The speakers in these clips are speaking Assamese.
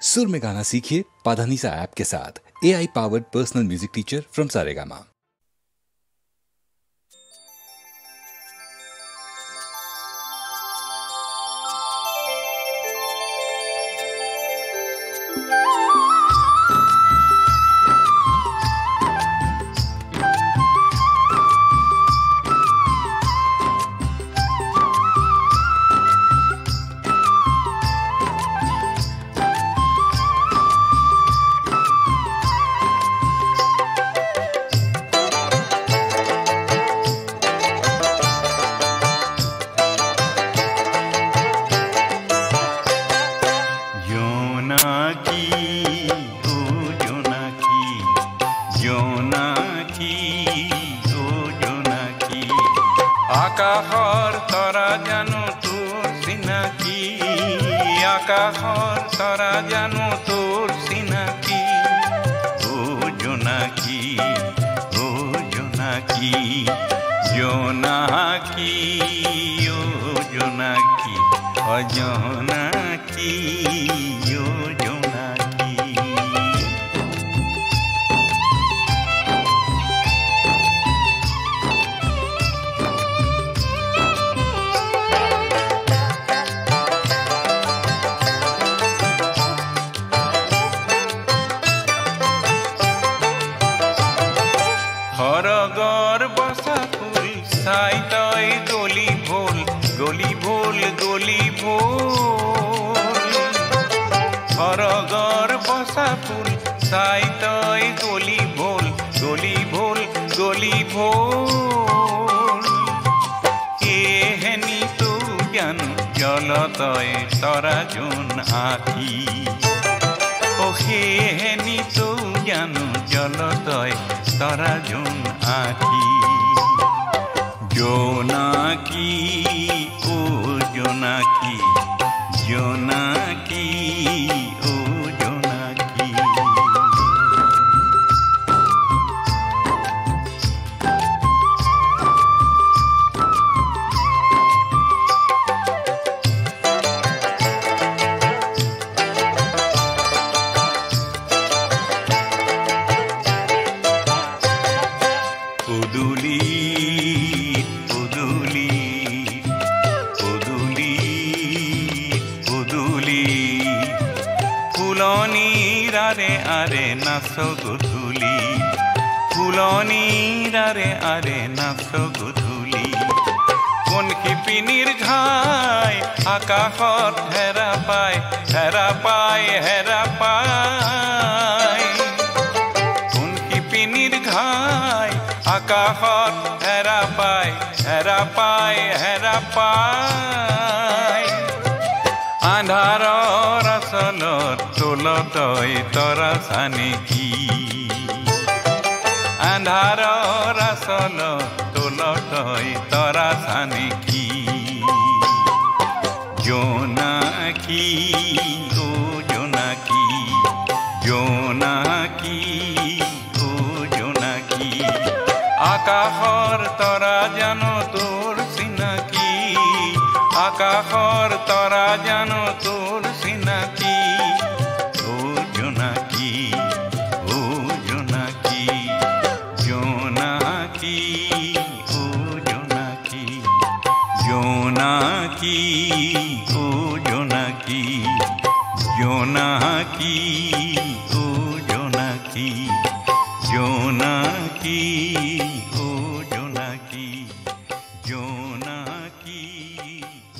सुर में गाना सीखिए पाधानीसा ऐप के साथ। AI powered personal music teacher from Saregama. আকাশৰ তৰা জানো তোৰ চিনাকি, আকাশৰ তৰা জানো তোৰ চিনাকি, ও জোনাকী, ও জোনাকী, জোনাকী, ও জোনাকী, ও জোনাকী, ও জোনাকী। সৰগৰ বসা ফুল চাই তই গলি ভোল, গলি ভোল, গলি ভোল। সৰগৰ বসা ফুল চাই তই গলি ভোল, গলি ভোল, গলি ভোল। এহেনি তো জানো জল তই তৰা জোন আঁকি, ও সেহেনি তো জানো জল তই তৰা জোন আঁকি। জোনাকী, ও জোনাকী, জোনাকী, ও জোনাকী। পদুলি, পদুলি, পদুলি, পদুলি, ফুলনিৰ আৰে আৰে নাচ গধূলি, ফুলনিৰ আৰে আৰে নাচ গধূলি। কোন শিপিনীৰ ঘাই আকাশত হেৰা পায়, হেৰা পায়, হেৰা পায়। কোন শিপিনীৰ ঘাই আকাশত হেৰা পায়, হেৰা পায়, হেৰা পায়। আন্ধাৰৰ আচলত তোল তই তৰা চানেকি, আন্ধাৰৰ আচলত তোল তই তৰা চানেকি। জোনাকী, ও জোনাকী, জোনাকী, ও জোনাকী। আকাশৰ তৰা জানো তোৰ চিনাকি, আকাশৰ তৰা জানো তোৰ চিনাকি, ও জোনাকী, ও জোনাকী, জোনাকী, ও জোনাকী, জোনাকী, ও জোনাকী, জোনাকী, ও জোনাকী, জোনাকী, ও জোনাকী, জোনাকী,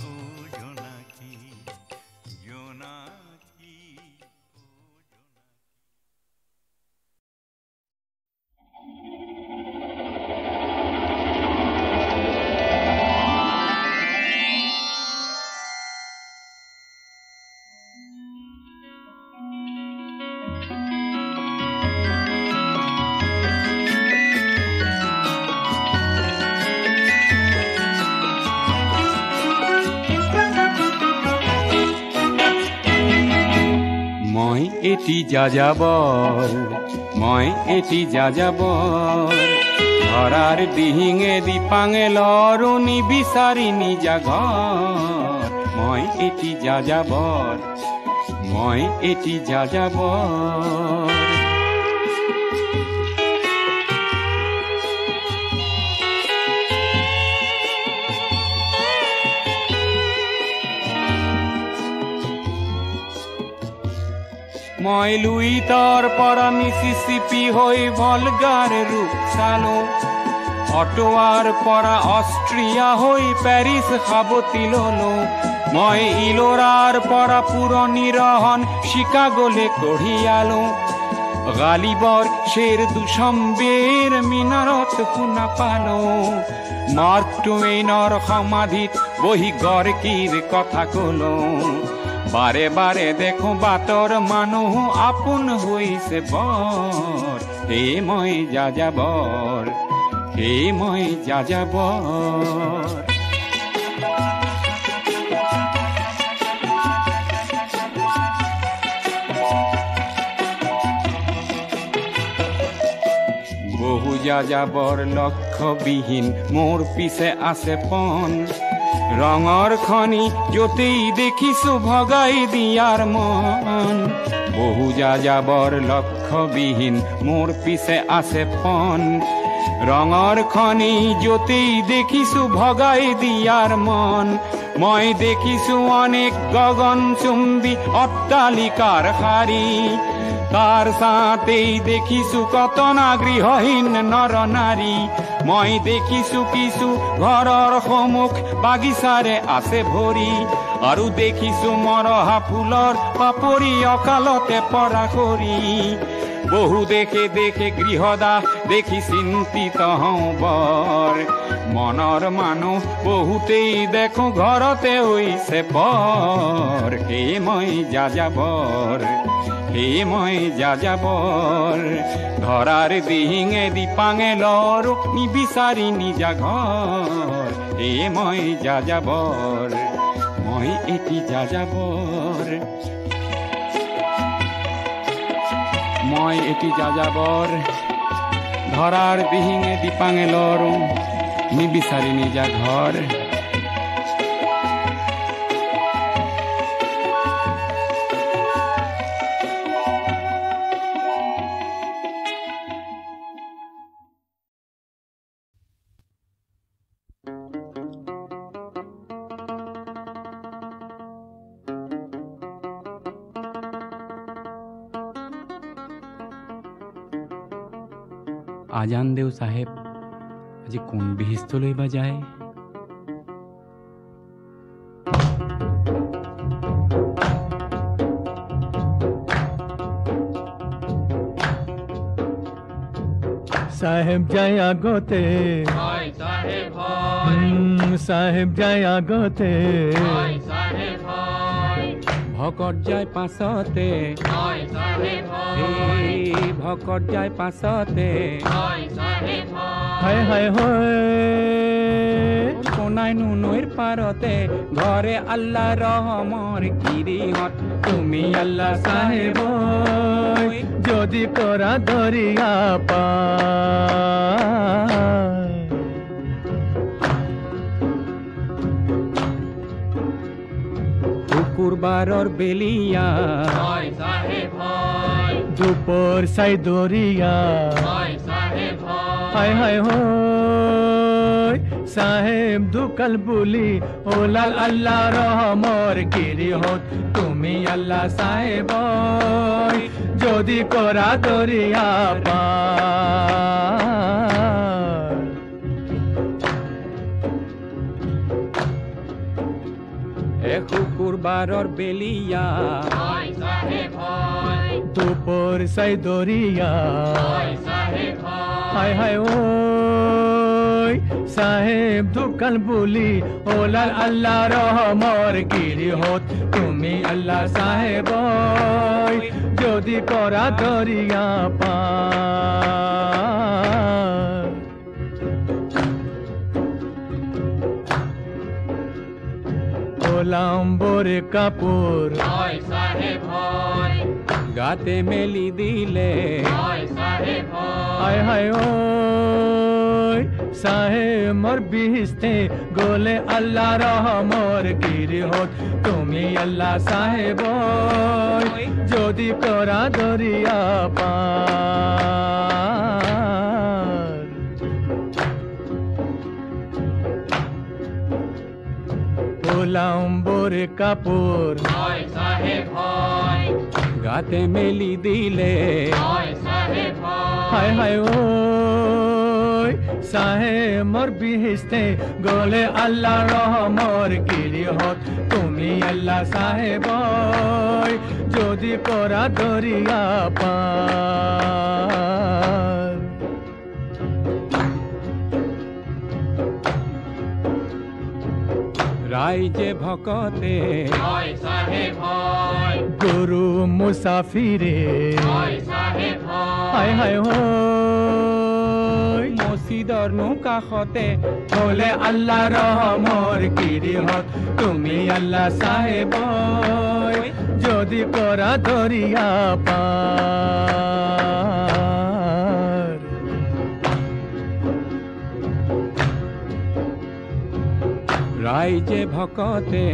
ও জোনাকী, জোনাকী, ও মই এটি যাযাবৰ, মই এটি যাযাবৰ, ধৰাৰ দিহিঙে দিপাঙে লৰণি বিচাৰি নিজা ঘৰ। মই এটি যাযাবৰ, মই এটি যাযাবৰ মই লুইতৰ পৰা মিছিছিপি হৈ ভলগাৰ ৰূপ চালো অটোৱাৰ পৰা অষ্ট্ৰিয়া হৈ পেৰিছ সাৱটি ললো মই ইলোৰাৰ পৰা পুৰণি ৰহন চিকাগোলে কঢ়িয়ালো গালিবৰ শ্বেৰ দুচম্বেৰ মিনাৰত শুনা পালো মাৰ্ক টুৱেইনৰ সমাধিত বহি গৰ্কিৰ কথা কলো বাৰে বাৰে দেখো বাটৰ মানুহ আপোন হৈছে বৰ হে মই যাযাবৰ হে মই যাযাবৰ বহু যাযাবৰ লক্ষ্যবিহীন মোৰ পিছে আছে পণ ৰঙৰ খনি যতেই দেখিছো ভগাই দিয়াৰ মন বহু যাযাবৰ লক্ষ্যবিহীন মোৰ পিছে আছে পণ ৰঙৰ খনি যতেই দেখিছো ভগাই দিয়াৰ মন মই দেখিছো অনেক গগনচুম্বী অট্টালিকাৰ শাৰী তাৰ সাথেই দেখিছো কতনা গৃহহীন নৰ নাৰী মই দেখিছো কিছু ঘৰৰ সন্মুখ বাগিচাৰে আছে ভৰি আৰু দেখিছো মৰহা ফুলৰ পাপৰি অকালতে পৰা কৰি বহু দেখে দেখে গৃহদাহ দেখি চিন্তিত হওঁ বৰ মনৰ মানুহ বহুতেই দেখো ঘৰতে হৈছে বৰ হে মই যাযাবৰ হে মই যাযাবৰ ধৰাৰ দিহিঙেদি পাঙেলৰ নিবিচাৰি নিজা ঘৰ হে মই যাযাবৰ মই এটি যাযাবৰ মই এটি যাযাবৰ ধৰাৰ দিহিঙেদি পাঙেলৰ নিবিচাৰি নিজা ঘৰ আজান দেও চাহেব আজি কোন বিহিষ্টলৈ বা যায় সাহেব যায় আগতে সাহেব যায় আগতে ভকত যায় পাছতে ভকত যায় পাছতে হায় হায় হয় কোনাইনো নৈৰ পাৰতে ঘৰে আল্লাহ ৰহমৰ গিৰিহঁত তুমি আল্লাহ সাহেব যদি কৰা দৰিয়া পায় শুকুৰবাৰৰ বেলিয়া দুপৰ চাই দৰিয়া হায় হায় হয় সাহেব দুকাল বুলি ওলাল আল্লাহ ৰহমৰ গিৰিহত তুমি আল্লাহ সাহেব যদি কৰা দৰিয়া পাৰ শুকুৰবাৰৰ বেলিয়া দুপর চাই দরিয়া হায় হায় ও সাহেব দুকাল বুলি ওলাল আল্লাহ রহমর গিরিহত তুমি আল্লাহ সাহেব যদি করা দরিয়া পার ওলাম্বর কাপড় গাতে মেলি দিলে হায় হায় ও সাহে মোর বিহিস্তে গোলে আল্লাহ রহমর গিরিহত তুমি আল্লাহ সাহেব যদি করা দরিয়া পার পোলাম্বর কাপড় গাতে মেলি দিলে হায় হায় ও সাহে মোর বিহিস্তে গোলে আল্লাহ রহমর গিরিহত তুমি আল্লাহ সাহেব যদি করা দরিয়া পার রাইজে ভকতে গুরু মুসাফিরে হায় হায় ও মসজিদর কাষতে বলে আল্লাহ রহমর গিরিহত তুমি আল্লাহ সাহেব যদি করা দরিয়া পার রাইজে ভকতে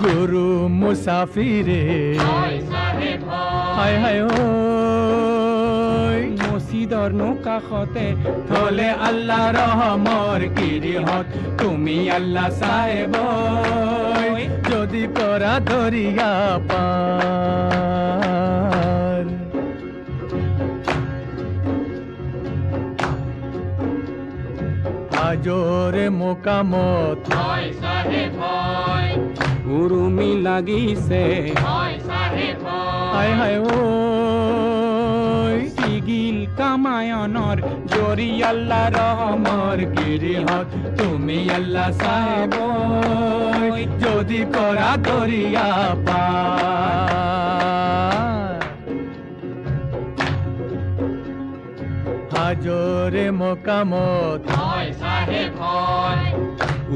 গুরু মুসাফিরে হায় হায় ও মসজিদর কাষতে বলে আল্লাহ রহমর গিরিহত তুমি আল্লাহ সাহেব যদি করা দরিয়া পার আজরে মোকামত উরুমি লাগিছে হায় হায় ও সিগিল কামায়নৰ জৰি আল্লাহ ৰহমৰ গিৰিহত তুমি আল্লাহ সাহেব যদি কৰা দৰিয়া পাৰ হাজৰে মোকামত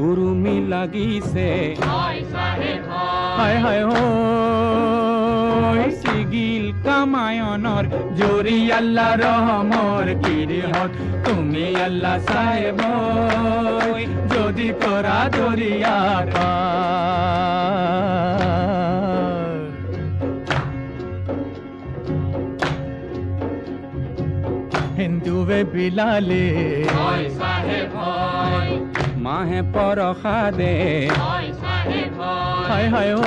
উৰুমি লাগিছে হায় হায় ও সিগিল কামায়নৰ জোৰি আল্লাহ ৰহমৰ গিৰিহত তুমি আল্লাহ সাহেব যদি কৰা দৰিয়া পাৰ হিন্দুৱে বিলালে মাহে পৰসাদে হায় হায় ও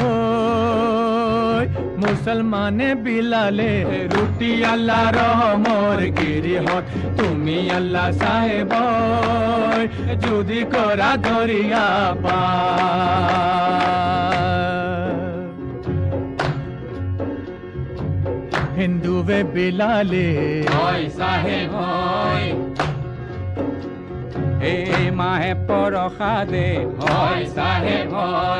মুসলমানে বিলালে ৰুটি আল্লাহ ৰহমৰ গিৰিহত তুমি আল্লাহ সাহেব যদি কৰা দৰিয়া পাৰ হিন্দুৱে বিলালে এই মাহে পৰসাদে হয় চাহেব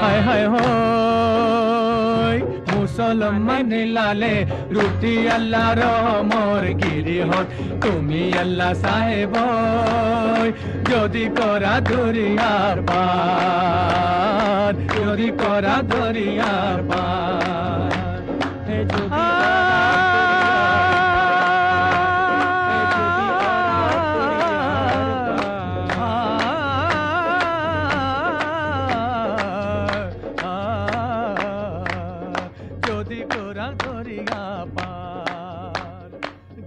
হায় হায় হয় মুসলমান লালে রুটি আল্লাহ রহমর গিরিহত তুমি আল্লাহ সাহেব যদি করা দরিয়ার পার যদি করা দরিয়ার পার যদি করা দরিয়া পার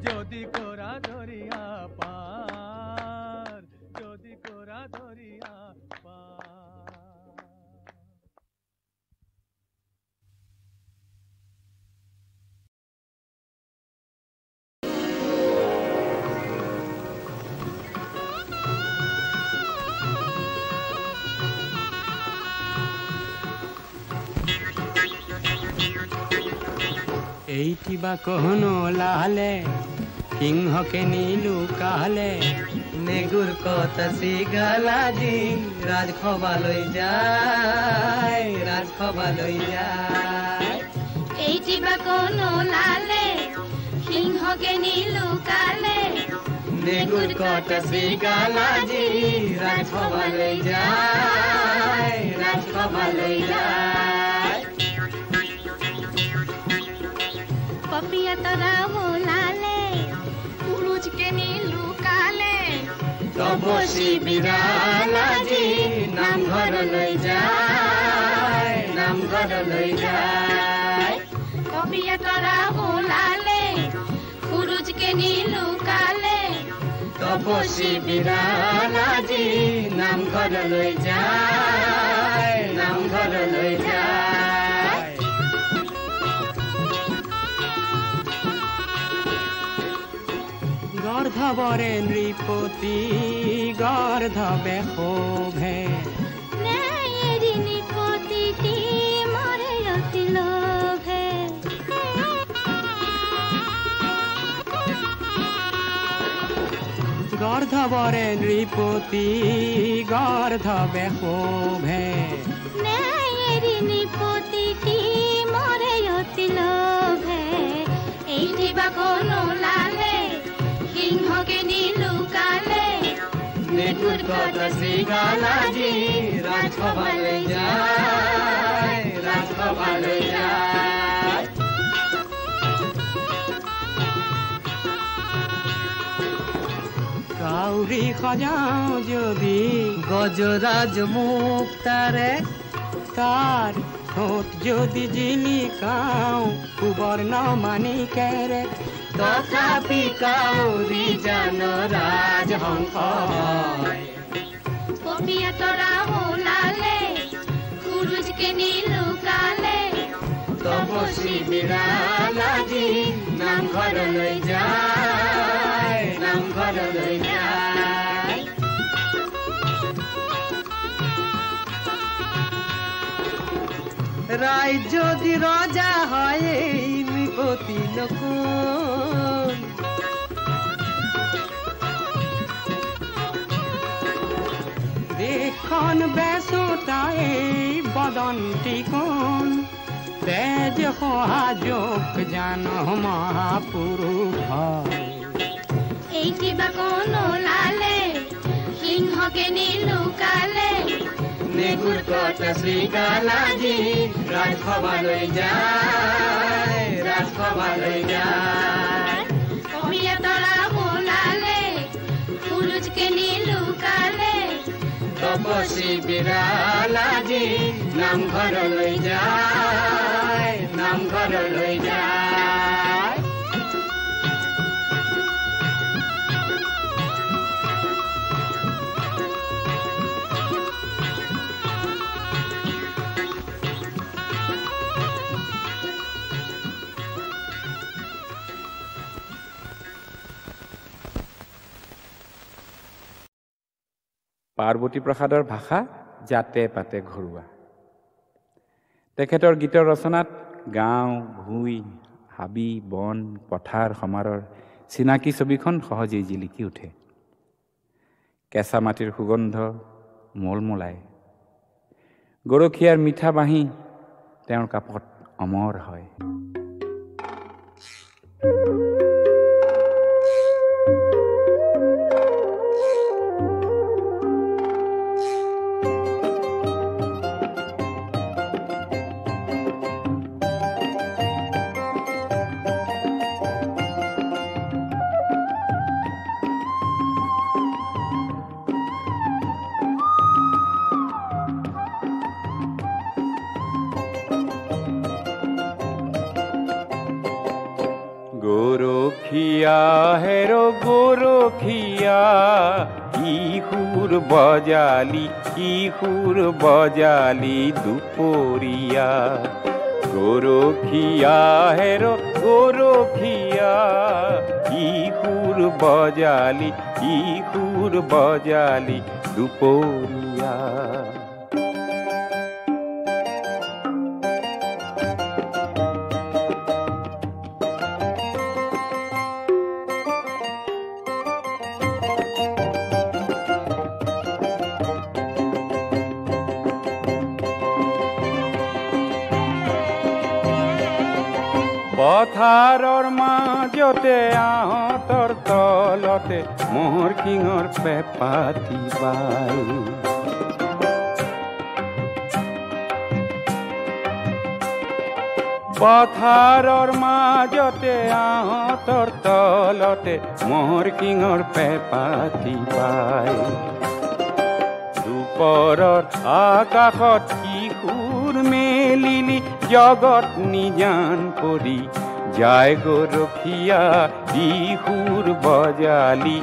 যদি করা দরিয়া পার যদি করা দরিয়া পার এইটিবা কহনো লালে সিংহকে নীলু কালে নেগুর কথা শিগালাজি রাজখবালৈ যায় রাজখবালৈ যায় এইটিবা কোনো লালে সিংহকে নীলুকালে নেগুর কথা শিগালাজি রাজখবালৈ যায় রাজখবালৈ যায় পপিয়া তরা ওলালে পুরুষকে নীলুকালে তপসী বিৰাল আজি নামঘৰলৈ যায় নামঘৰলৈ যায় কবিয়া তৰা ওলালে খুৰুজকে নিলুকালে তপসী বিৰাল আজি নামঘৰলৈ যায় নামঘৰলৈ যায় গৰ্ধৱৰে নৃপতি গৰ্ধৱে শোভে নেৰি নিপতিটি মৰে অতি লোভে গৰ্ধৱৰে নৃপতি গৰ্ধৱে শোভে নেৰি নিপতিটি মৰে অতি লোভে এইটি বাকো নোলালে সিংহকে নিলুকালে নেগুৰ কত শ্ৰীগাল আজি ৰাজসভালৈ যায় ৰাজসভালৈ যায় কাউৰী সজাওঁ যদি গজৰাজ মুক্তাৰে তাৰ ঠোঁট যদি জিলিকাওঁ সুবৰ্ণ মাণিকেৰে তথাপি কাউৰী জান ৰাজহংস কবিয়া তৰা ওলালে খুৰুজকে নিলুকালে তপসী বিৰাল আজি নামঘৰলৈ যায় নামঘৰলৈ যায় ৰাইজ যদি ৰজা হয় নৃপতি নকুল দেশখন বেচোতাই বদন্তি কোন তেজ সহাযোগ জান মহাপুৰুষ এইটি বাকো নোলালে সিংহকে নিলুকালে নেগুৰ কত শ্ৰীগাল আজি ৰাজসভালৈ যায় ৰাজসভালৈ যায় কবিয়া তৰা ওলালে খুৰুজকে নিলুকালে তপসী বিৰাল আজি নামঘৰলৈ যায় নামঘৰলৈ যায় পাৰ্বতী প্ৰসাদৰ ভাষা জাতে পাতে ঘৰুৱা তেখেতৰ গীতৰ ৰচনাত গাঁও ভূঁই হাবি বন পথাৰ সমাৰৰ চিনাকি ছবিখন সহজেই জিলিকি উঠে কেঁচা মাটিৰ সুগন্ধ মলমলাই গৰখীয়াৰ মিঠা বাঁহী তেওঁৰ কাপত অমৰ হয় গৰখীয়া হেৰো গৰখীয়া ইহুৰ বজালি দুপৰীয়া গৰখীয়া হেৰো গৰখীয়া ইহুৰ বজালি দুপৰীয়া পথাৰৰ মাজতে আহঁতৰ তলতে মহৰ শিঙৰ পেপাতি বাই পথাৰৰ মাজতে আহঁতৰ তলতে মহৰ কিঙৰ পেপাতি পাই দুপৰৰ আকাশত কিশোৰ মেলিলি জগত নিজান কৰি যায় গৰখীয়া কিশোৰ বজালি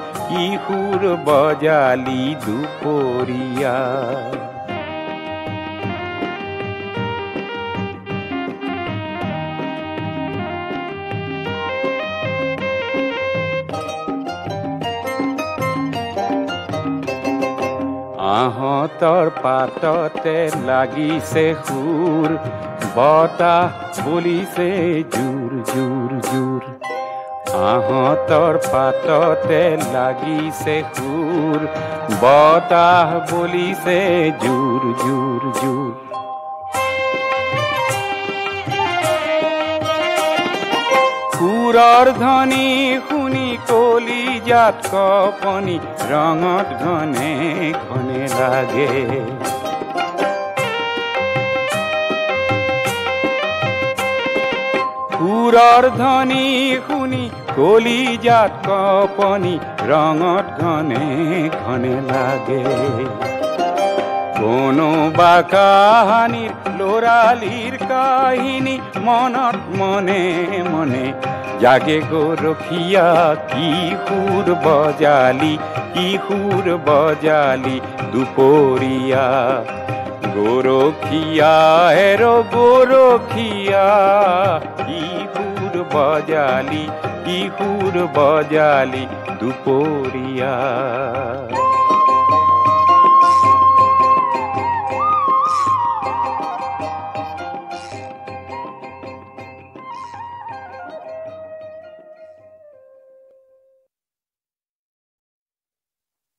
দুপৰীয়া আহঁতৰ পাততে লাগিছে সুৰ বতাহ বলিছে জোৰ জোৰ জোৰ আহঁতৰ পাততে লাগিছে সুৰ বতাহ বলিছে জোৰ জোৰ জোৰ সুৰৰ ধ্বনি শুনি কলিজাত কপনি ৰঙত ঘনে ঘনে লাগে সুৰৰ ধ্বনি শুনি কলিজাত কপনি ৰঙত ঘনে ঘনে লাগে কোনোবা কাহানিৰ ল'ৰালিৰ কাহিনী মনত মনে মনে জাগে গৰখীয়া কিশোৰ বজালি দুপৰীয়া গৰখীয়া হেৰ গৰখীয়া কিশোৰ বজালি দুপৰীয়া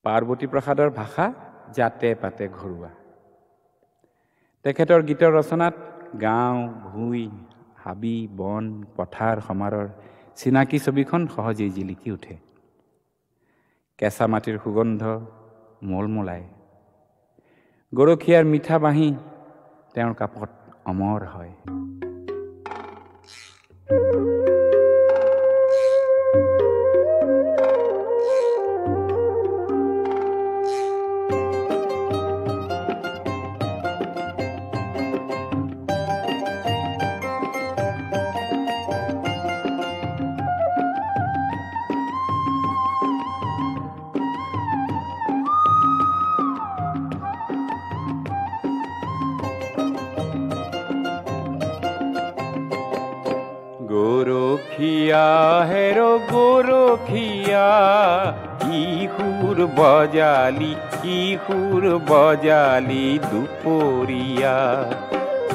পাৰ্বতী প্ৰসাদৰ ভাষা জাতে পাতে ঘৰুৱা তেখেতৰ গীতৰ ৰচনাত গাঁও ভুঁই হাবি বন পথাৰ সমাৰৰ চিনাকি ছবিখন সহজেই জিলিকি উঠে কেঁচা মাটিৰ সুগন্ধ মলমলায় গৰখীয়াৰ মিঠা বাঁহী তেওঁৰ কাপত অমৰ হয় গৰখীয়া হেৰ গৰখীয়া কিশোৰ বজালি দুপৰীয়া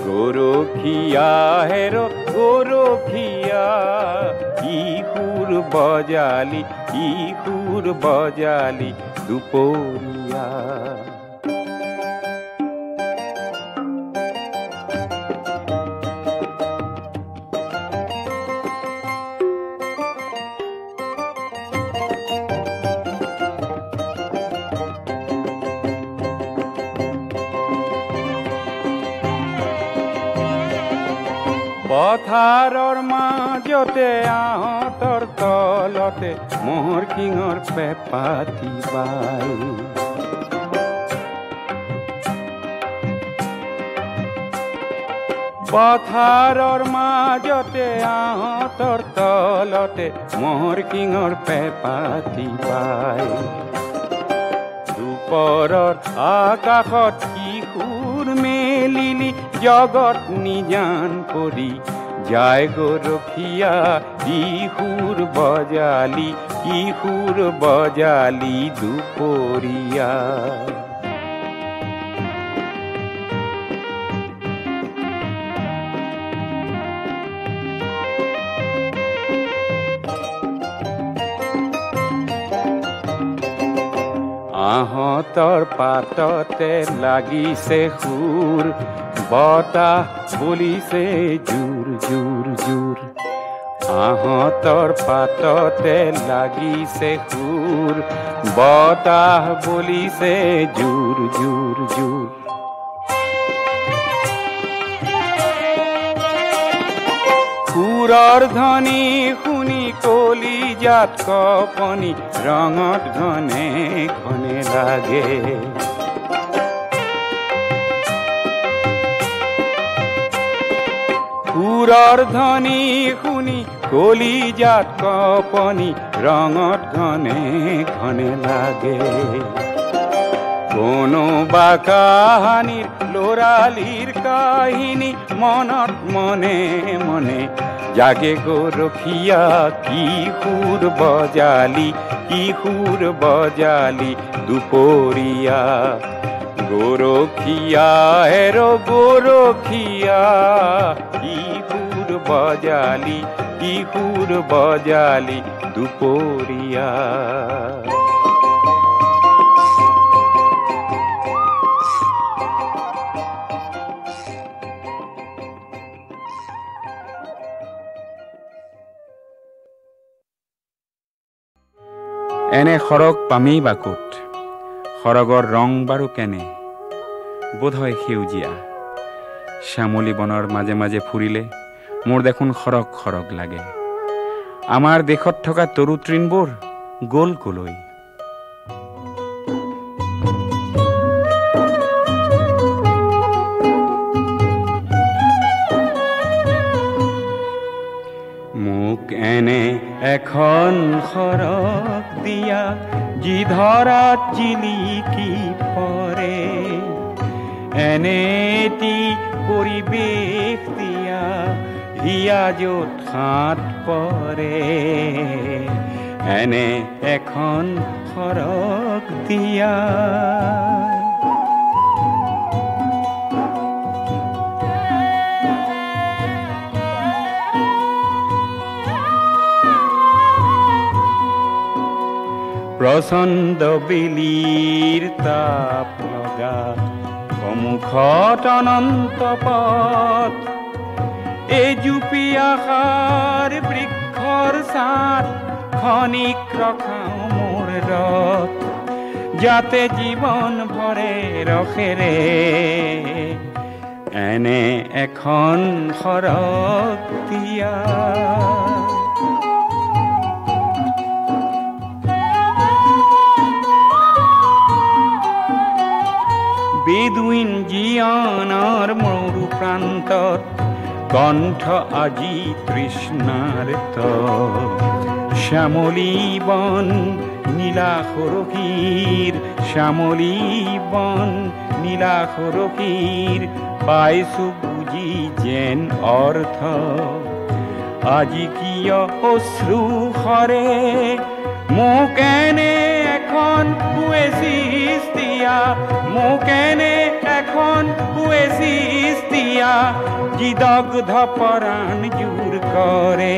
গৰখীয়া হেৰ গৰখীয়া কিশোৰ বজালি দুপৰীয়া পথাৰৰ মাজতে আহঁতৰ তলতে মহৰ কিঙৰ পেপাতি বাই পথাৰৰ মাজতে আহঁতৰ তলতে মহৰ কিঙৰ পেপাতি বাই দুপৰৰ আকাশত কিশোৰ মেলিলি জগত নিজান কৰি যায় গৰখীয়া কিশোৰ বজালি দুপৰীয়া আহঁতৰ পাততে লাগিছে সুৰ বতাহ বলিছে জোৰ জোৰ জোৰ আহঁতৰ পাততে লাগিছে সুৰ বতাহ বলিছে জোৰ জোৰ জোৰ সুৰৰ ধ্বনি শুনি কলিজাত কপনি ৰঙত ঘনে ঘনে লাগে সুৰৰ ধ্বনি শুনি কলিজাত কপনি ৰঙত ঘনে ঘনে লাগে কোনোবা কাহানিৰ ল'ৰালিৰ কাহিনী মনত মনে মনে জাগে গৰখীয়া কি সুৰ বজালি দুপৰীয়া গৰখীয়া হেৰ' গৰখীয়া কি সুৰ বজালি দুপৰীয়া এনে সৰগ পামেই বা ক'ত সৰগৰ ৰং বাৰু কেনে বোধহয় সেউজীয়া শ্যামলী বনৰ মাজে মাজে ফুৰিলে মোৰ দেখোন সৰগ সৰগ লাগে আমাৰ দেশত থকা তৰু তৃণবোৰ গ'ল কলৈ মোক এনে এখন সৰগ দিয়া যি ধৰাত জিলিকি পৰে এনেটি পৰিৱেশ দিয়া হিয়া য'ত হাত পৰে এনে এখন সৰগ দিয়া প্ৰচণ্ড বেলিৰ তাপ লগা সন্মুখত অনন্ত পথ এই জুপি আশাৰ বৃক্ষৰ ছাঁত খনিক ৰখাওঁ মোৰ ৰথ যাতে জীৱন ভৰে ৰখেৰে এনে এখন সৰগ দিয়া বেদুইন জীয়নৰ মৰু প্ৰান্তত কণ্ঠ আজি তৃষ্ণাৰ্ত শ্যামলী বন নীলা সৰসীৰ শ্যামলী বন নীলা সৰসীৰ পাইছো বুজি যেন অৰ্থ আজি কিয় অশ্ৰু সৰে মোক এনে এখন ওয়েসিস দিয়া মোক এনে এখন ওয়েসিস দিয়া যি দগ্ধ পৰাণ জোৰ কৰে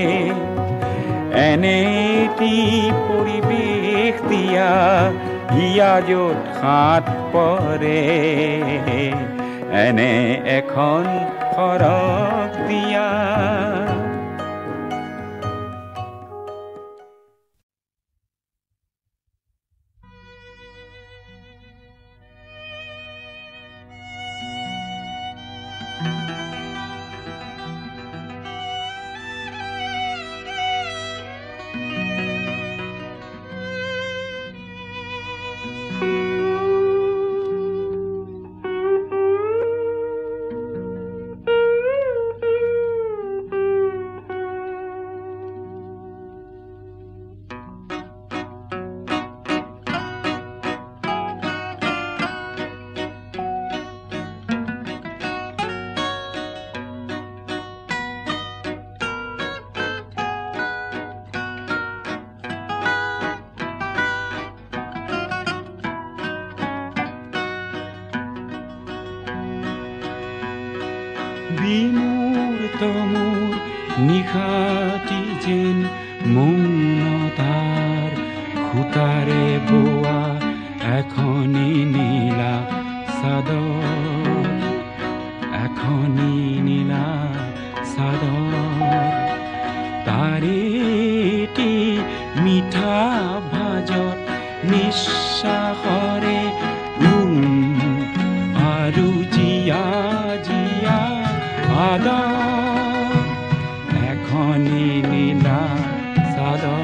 এনেটি পৰিৱেশ দিয়া হিয়া য'ত হাত পৰে এনে এখন সৰগ দিয়া বিমূৰ্ত মোৰ নিশাটি যেন মৌনতাৰ খুটাৰে বোৱা এখনি নীলা চাদৰ এখনি নীলা চাদৰ তাৰেটি মিঠা ভাজত নিশ্বাসৰে আৰু জিয়া জিয়া আদৰ এখন এখনি নীলা চাদৰ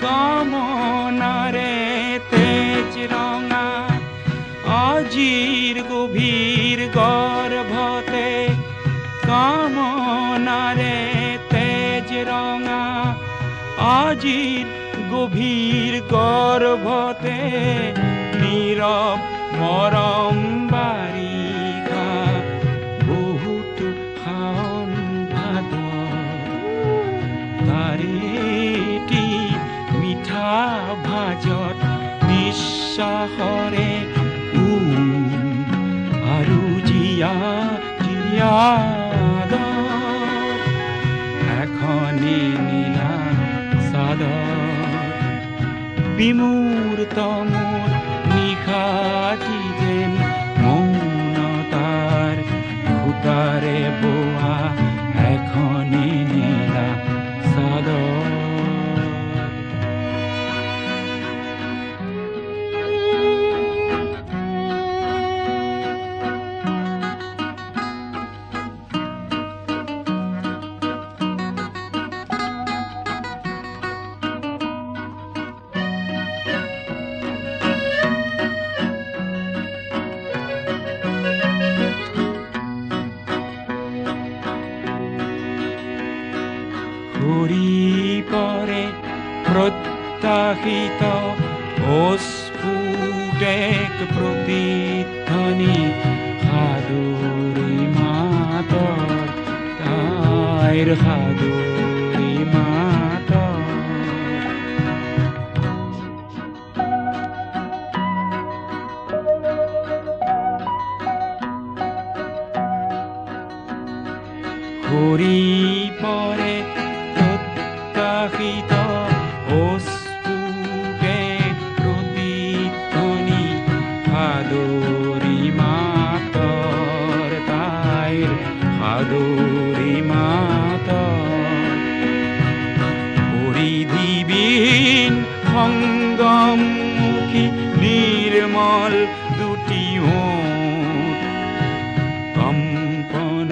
কামনাৰে তেজ ৰঙা আজিৰ গভীৰ গৰ্ভতে কামনাৰে তেজ ৰঙা আজিৰ গভীৰ গৰ্ভতে নীৰৱ মৰম বাৰিষা বহুতো শাওণ ভাদ তাৰেটি মিঠা ভাজত নিশ্বাসৰে আৰু জীয়া এখনি নীলা চাদৰ বিমূৰ্ত মোৰ নিশাটি যেন মৌনতাৰ সূতাৰে বোৱা এখনি নীলা চাদৰ ঘূৰি পৰে প্ৰত্যাশিত অস্ফুটেক প্ৰতিধ্বনি সাদৰী মাতৰ তাইৰ সাদৰী মাতৰ ঘূৰি পৰে প্ৰত্যাশিত অস্ফুটেক প্ৰতিধ্বনি সাদৰী মাতৰ তাইৰ সাদৰী মাতৰ পৰিধিবিহীন সংগমমুখী নিৰ্মল দুটি ওঠ কম্পন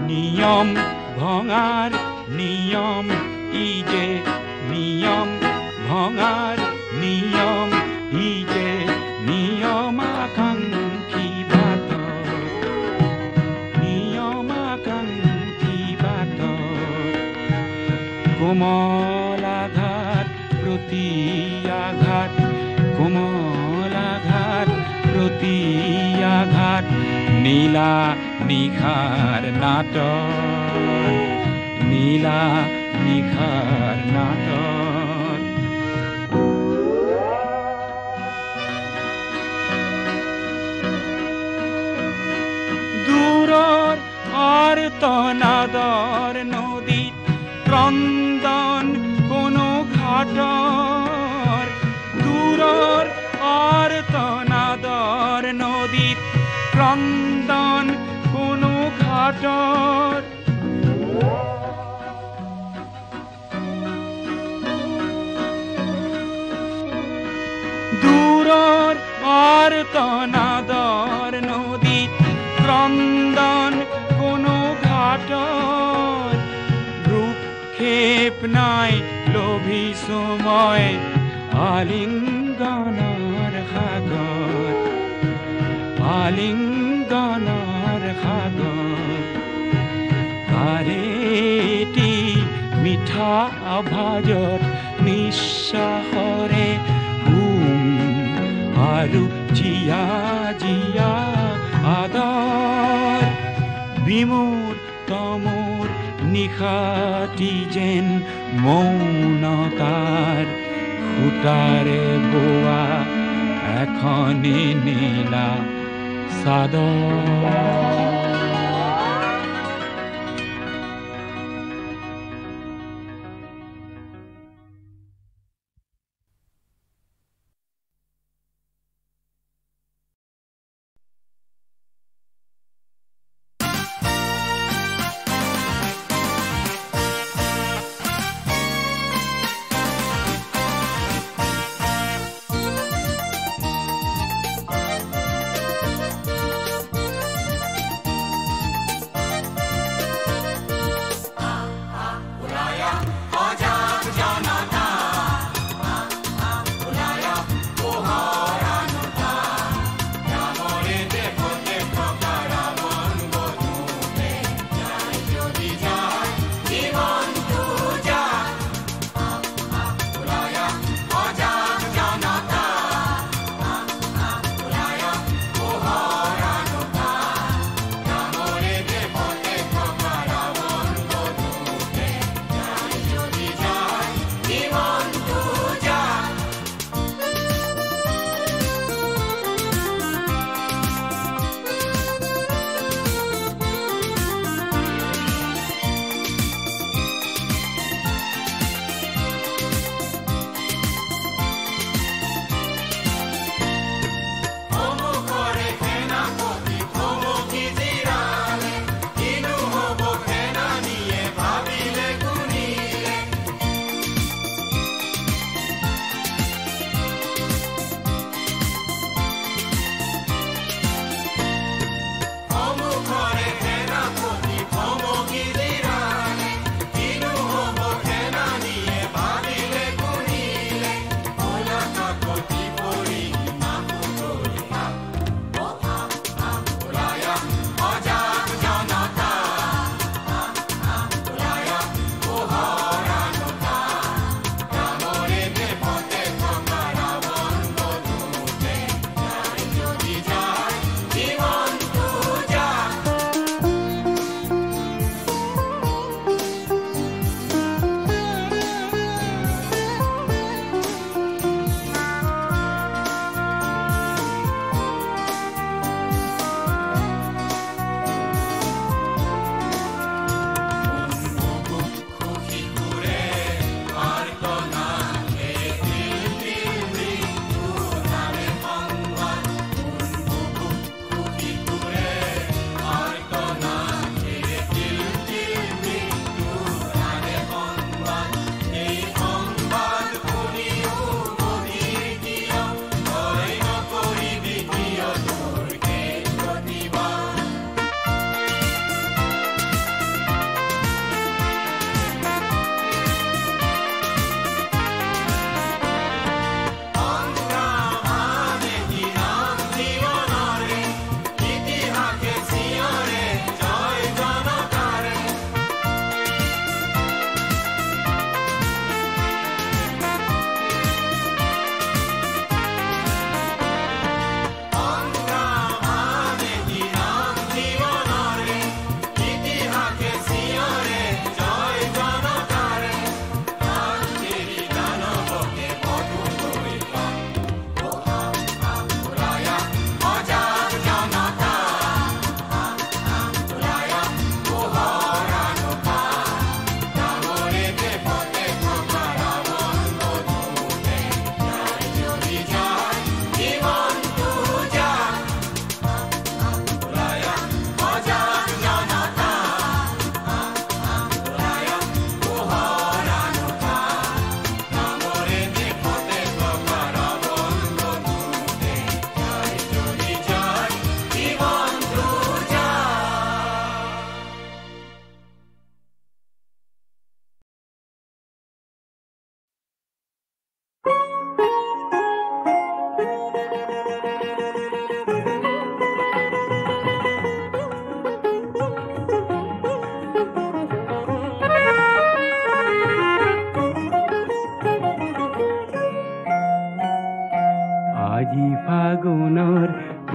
নিয়ম ভঙাৰ নিয়ম ইজে নিয়ম ভঙাৰ নিয়ম ইজে নিয়মাকাংক্ষী বাটৰ নিয়মাকাংক্ষী বাটৰ কোমলাঘাত প্ৰতি আঘাত কোমলাঘাত প্ৰতি আঘাত নীলা নিশাৰ নাটৰ নীলা নিশাৰ নাটৰ দূৰৰ আৰ্তনাদৰ নদীত ক্ৰন্দন কোনো ঘাটৰ দূৰৰ আৰ্তনাদৰ নদীত ক্ৰন্দন কোনো ঘাটৰ দূৰৰ আৰ্তনাদৰ নদীত ক্ৰন্দন কোনো ঘাটৰ ভ্ৰূক্ষেপ নাই লভিছো মই আলিংগনৰ সাগৰ আলিংগনৰ সাগৰ তাৰেটি মিঠা আভাজত নিশ্বাসৰে আৰু জিয়া জিয়া আদৰ বিমূৰ তমোৰ নিশাটি যেন মৌনতাৰ সূতাৰে বোৱা এখনি নীলা চাদৰ।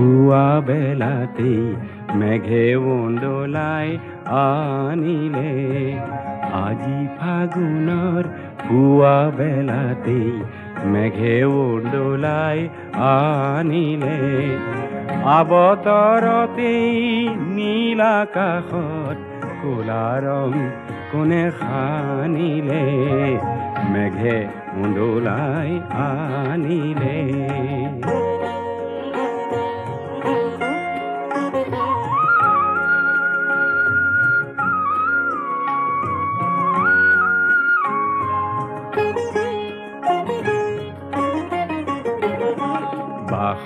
পুৱা বেলাতেই মেঘে উন্দোলাই আনিলে আজি ফাগুনৰ পুৱা বেলাতেই মেঘে উন্দোলাই আনিলে আবতৰতেই নীল আকাশত ক'লা ৰং কোনে সানিলে মেঘে উন্দোলাই আনিলে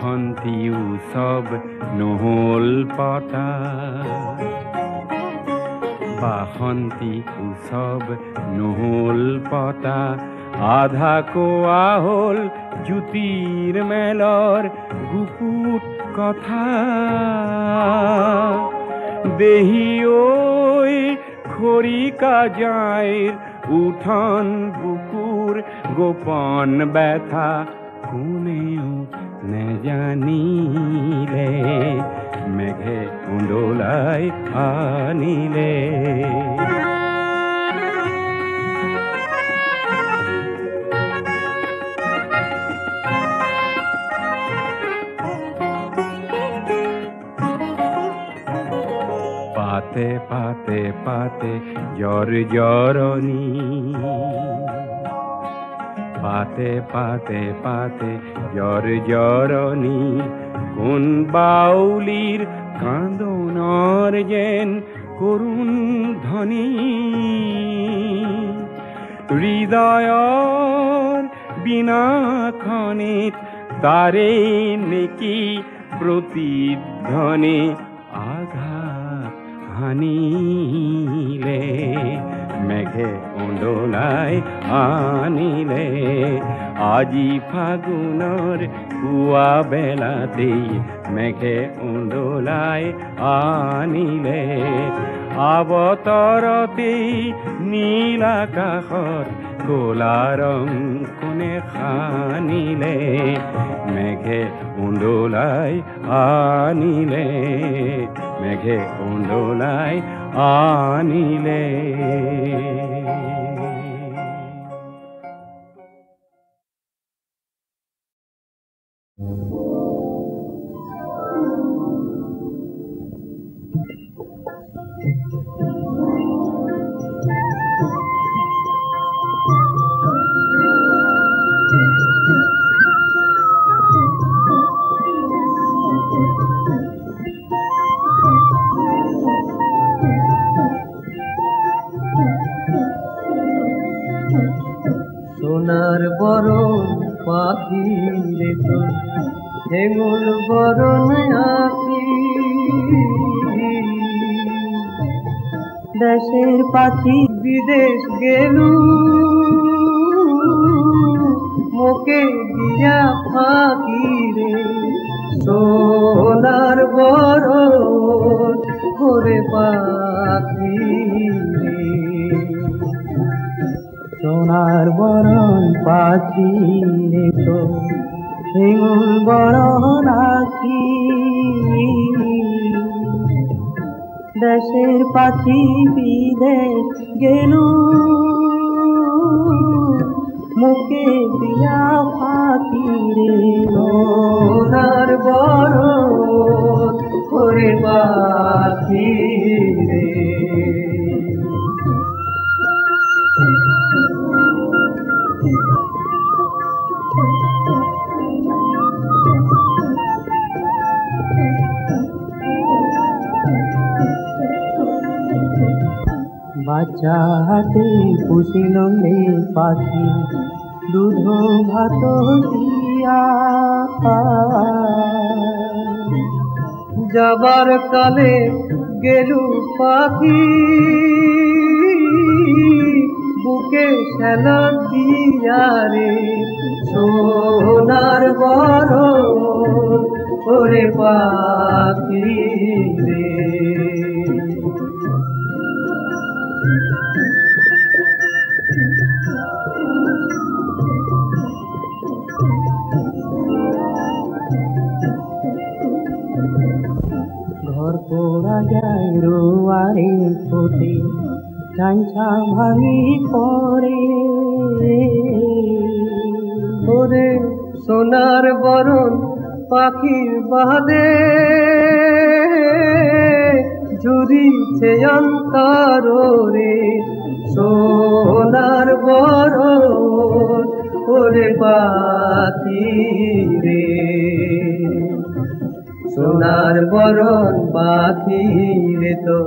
বাসন্তী উৎসৱ নহ'ল পতা বাসন্তী উৎসৱ নহ'ল পতা আধা কোৱা হ'ল জ্যোতিৰ মেলৰ গুপুত কথা দেহি ঐ খৰিকা যাইৰ উঠন বুকুৰ গোপন ব্যথা কোনেও নেজানিলে মেঘে উন্দোলাই আনিলে পাতে পাতে পাতে জ্বৰ জৰণী পাতে পাতে পাতে জ্বৰ জৰণী কোন বাউলীৰ কান্দোনৰ যেন কৰুণ ধ্বনি হৃদয়ৰ বিনাখনিত তাৰে নেকি প্ৰতিধ্বনি আঘাত হানিলে মেঘে উন্দোলাই আনিলে আজি ফাগুনৰ পুৱা বেলাতেই মেঘে উন্দোলাই আনিলে আবতৰতেই নীল আকাশত ক'লা ৰং কোনে সানিলে মেঘে উন্দোলাই আনিলে মেঘে উন্দোলাই আনিলে সোনার বরণ পাখি রে তোর হেঙুল বরণ আঁকি দেশের পাখি বিদেশ গেলু মোকে দিয়া ফাঁকি রে সোনার বরণ করে পাখি রে সোনার বরণ পাখি রে তো হেঙুল বরণ আঁকি দেশের পাখি বিদেশ গেলু মুখে দিয়া ফাঁকি রে সোনার বরণ করে পাখি রে বাচ্চা হাতে পুষিল পাখি দুধ ভাত দিয়া যাবার কালে গেলু পাখি বুকে শ্যালা দিয়া রে সোনার বরণ করে পাখি রে রুয়ারে ফোটে চাঞ্চা ভাঙি পড়ে ওরে সোনার বরণ পাখির বাদে ঝুরিছে অন্তর রে সোনার বরণ ওরে পাখি রে সোনার বরণ পাখি রে তো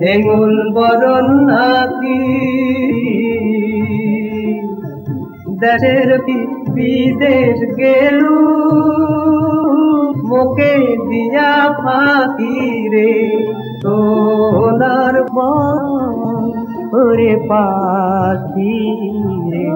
হেঙ্গুল বরণ নাকি দেশের বিদেশ গেলু মোকে দিয়া ফাঁকি রে সোনার বরণ ওরে পাখি রে